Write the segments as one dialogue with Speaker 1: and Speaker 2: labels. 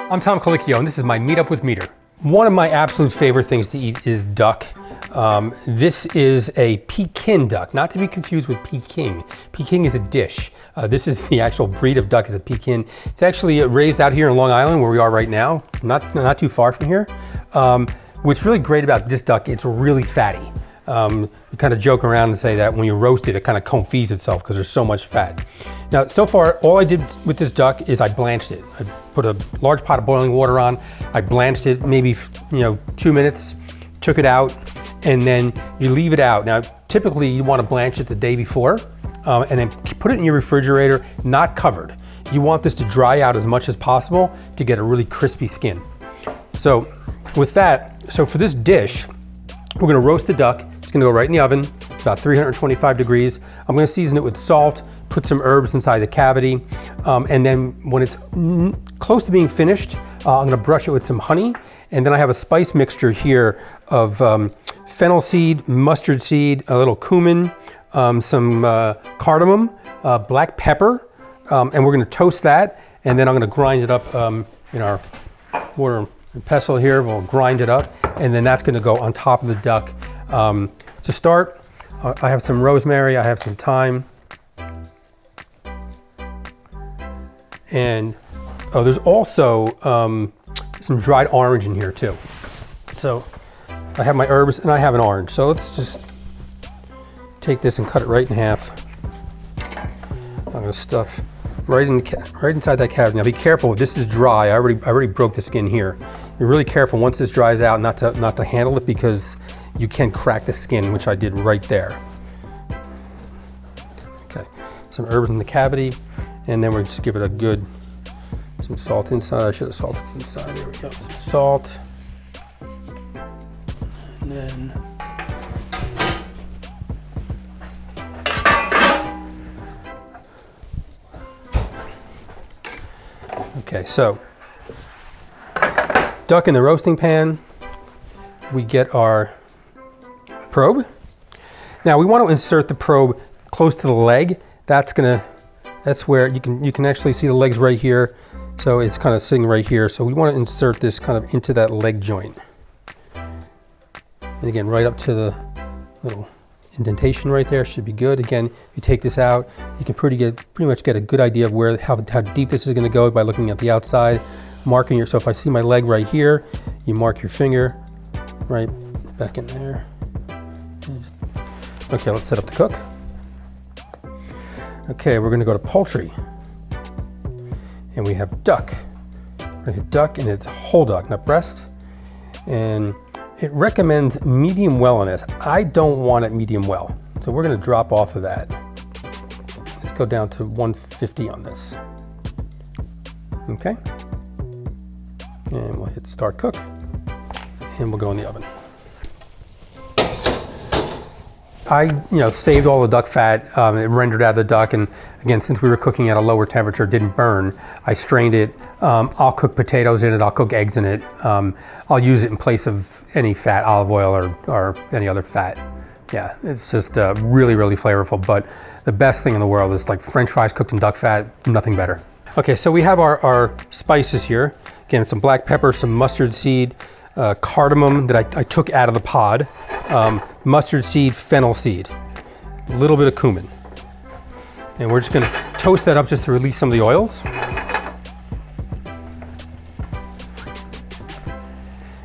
Speaker 1: I'm Tom Colicchio, and this is my Meet Up with MEATER. One of my absolute favorite things to eat is duck. This is a Pekin duck, not to be confused with Peking. Peking is a dish. This is the actual breed of duck, is a Pekin. It's actually raised out here in Long Island, where we are right now, not too far from here. What's really great about this duck, it's really fatty. We kind of joke around and say that when you roast it, it kind of confits itself because there's so much fat. Now, so far, all I did with this duck is I blanched it. I put a large pot of boiling water on. I blanched it maybe 2 minutes, took it out, and then you leave it out. Now, typically you want to blanch it the day before, and then put it in your refrigerator, not covered. You want this to dry out as much as possible to get a really crispy skin. So with that, so for this dish, we're gonna roast the duck. It's gonna go right in the oven, about 325 degrees. I'm gonna season it with salt, put some herbs inside the cavity, and then when it's close to being finished, I'm gonna brush it with some honey, and then I have a spice mixture here of fennel seed, mustard seed, a little cumin, some cardamom, black pepper, and we're gonna toast that, and then I'm gonna grind it up in our mortar and pestle here. We'll grind it up, and then that's gonna go on top of the duck. To start, I have some rosemary, I have some thyme, and there's also some dried orange in here too. So I have my herbs and I have an orange. So let's just take this and cut it right in half. I'm gonna stuff right inside that cavity. Now be careful, this is dry. I already broke the skin here. You're really careful once this dries out not to handle it, because you can crack the skin, which I did right there. Okay, some herbs in the cavity, and then we're just give it a good, some salt inside. I should have salted inside. There we go. Some salt, and then okay. So duck in the roasting pan. We get our probe. Now we want to insert the probe close to the leg. That's where you can actually see the legs right here. So it's kind of sitting right here. So we want to insert this kind of into that leg joint. And again, right up to the little indentation right there should be good. Again, if you take this out, you can pretty much get a good idea of how deep this is going to go by looking at the outside, marking your. So if I see my leg right here, you mark your finger right back in there. Okay, let's set up to cook. Okay, we're gonna go to poultry. And we have duck. We're gonna hit duck, and it's whole duck, not breast. And it recommends medium well on this. I don't want it medium well, so we're gonna drop off of that. Let's go down to 150 on this. Okay. And we'll hit start cook, and we'll go in the oven. I saved all the duck fat, it rendered out of the duck, and again, since we were cooking at a lower temperature, it didn't burn. I strained it. I'll cook potatoes in it, I'll cook eggs in it. I'll use it in place of any fat, olive oil or any other fat. Yeah, it's just really, really flavorful, but the best thing in the world is like French fries cooked in duck fat, nothing better. Okay, so we have our spices here. Again, some black pepper, some mustard seed, cardamom that I took out of the pod, mustard seed, fennel seed, a little bit of cumin. And we're just gonna toast that up just to release some of the oils.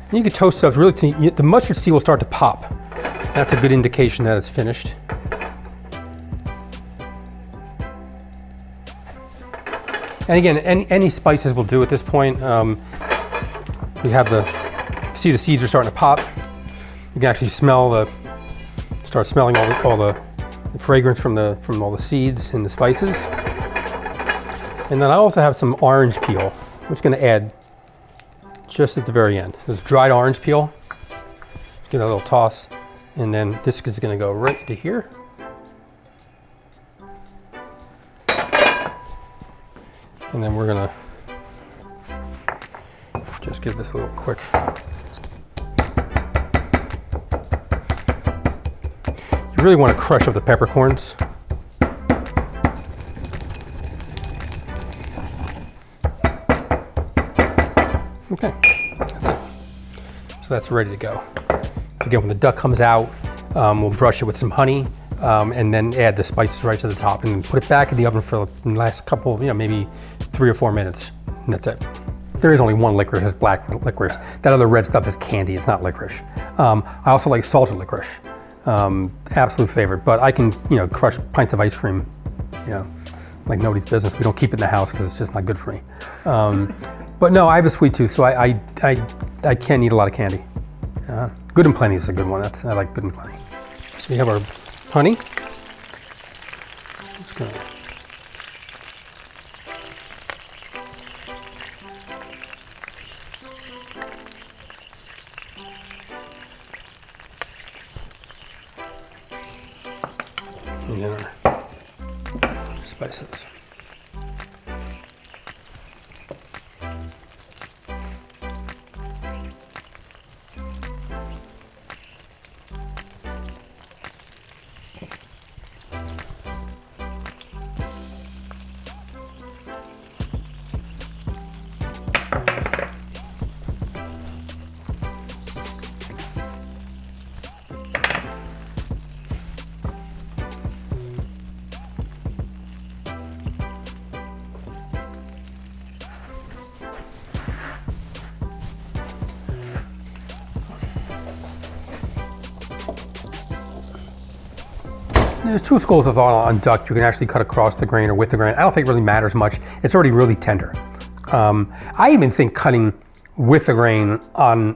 Speaker 1: And you can toast it up really to, the mustard seed will start to pop. That's a good indication that it's finished. And again, any spices will do at this point. We have see the seeds are starting to pop. You can actually start smelling all the fragrance from all the seeds and the spices. And then I also have some orange peel, which I'm gonna add just at the very end. There's dried orange peel. Give it a little toss. And then this is gonna go right to here. And then we're gonna just give this a little quick. You really want to crush up the peppercorns. Okay, that's it. So that's ready to go. Again, when the duck comes out, we'll brush it with some honey and then add the spices right to the top and then put it back in the oven for the last couple, maybe 3 or 4 minutes. And that's it. There is only one licorice, it's black licorice. That other red stuff is candy, it's not licorice. I also like salted licorice. Absolute favorite, but I can, crush pints of ice cream, like nobody's business. We don't keep it in the house because it's just not good for me. But no, I have a sweet tooth, so I can eat a lot of candy. Good and Plenty is a good one. I like Good and Plenty. So we have our honey. Just gonna and then our spices. There's 2 schools of thought on duck. You can actually cut across the grain or with the grain. I don't think it really matters much. It's already really tender. I even think cutting with the grain on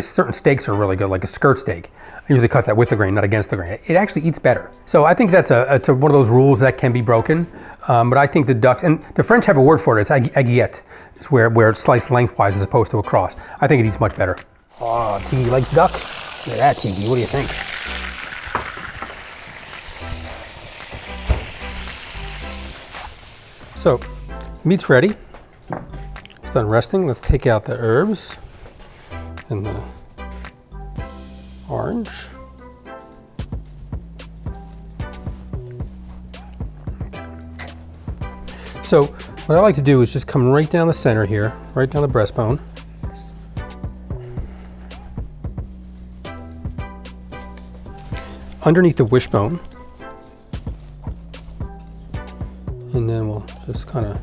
Speaker 1: certain steaks are really good, like a skirt steak. I usually cut that with the grain, not against the grain. It actually eats better. So I think that's it's one of those rules that can be broken. But I think the ducks, and the French have a word for it, it's aiguillette. It's where it's sliced lengthwise as opposed to across. I think it eats much better. Oh, Tiki likes duck? Look at that, Tiki. What do you think? So, meat's ready. It's done resting. Let's take out the herbs and the orange. Okay. So, what I like to do is just come right down the center here, right down the breastbone. Underneath the wishbone. And then we'll just kind of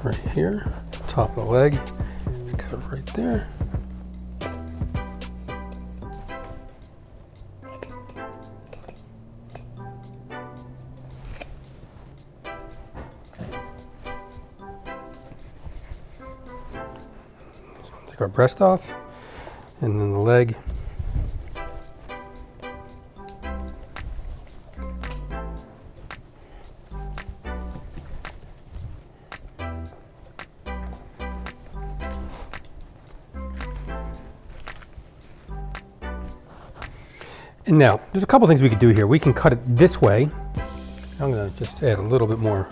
Speaker 1: right here, top of the leg, cut it right there. Take our breast off, and then the leg. And now, there's a couple things we could do here. We can cut it this way. I'm gonna just add a little bit more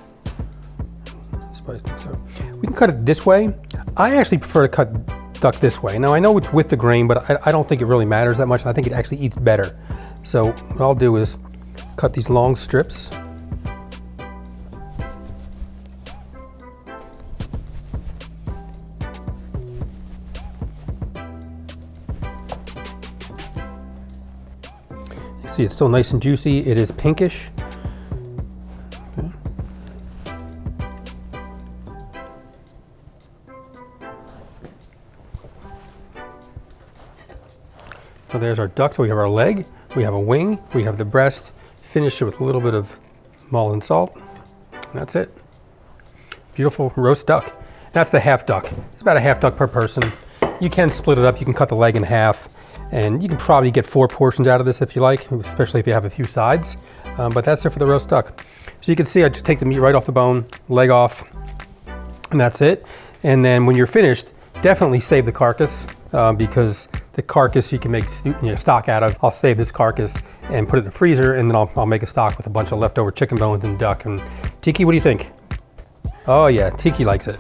Speaker 1: spice. So we can cut it this way. I actually prefer to cut duck this way. Now I know it's with the grain, but I don't think it really matters that much. I think it actually eats better. So what I'll do is cut these long strips. See, it's still nice and juicy. It is pinkish. Okay. So there's our duck. So we have our leg, we have a wing, we have the breast. Finish it with a little bit of Maldon salt. And that's it. Beautiful roast duck. That's the half duck. It's about a half duck per person. You can split it up. You can cut the leg in half. And you can probably get 4 portions out of this if you like, especially if you have a few sides. But that's it for the roast duck. So you can see I just take the meat right off the bone, leg off, and that's it. And then when you're finished, definitely save the carcass because the carcass you can make stock out of. I'll save this carcass and put it in the freezer, and then I'll make a stock with a bunch of leftover chicken bones and duck. And Tiki, what do you think? Oh yeah, Tiki likes it.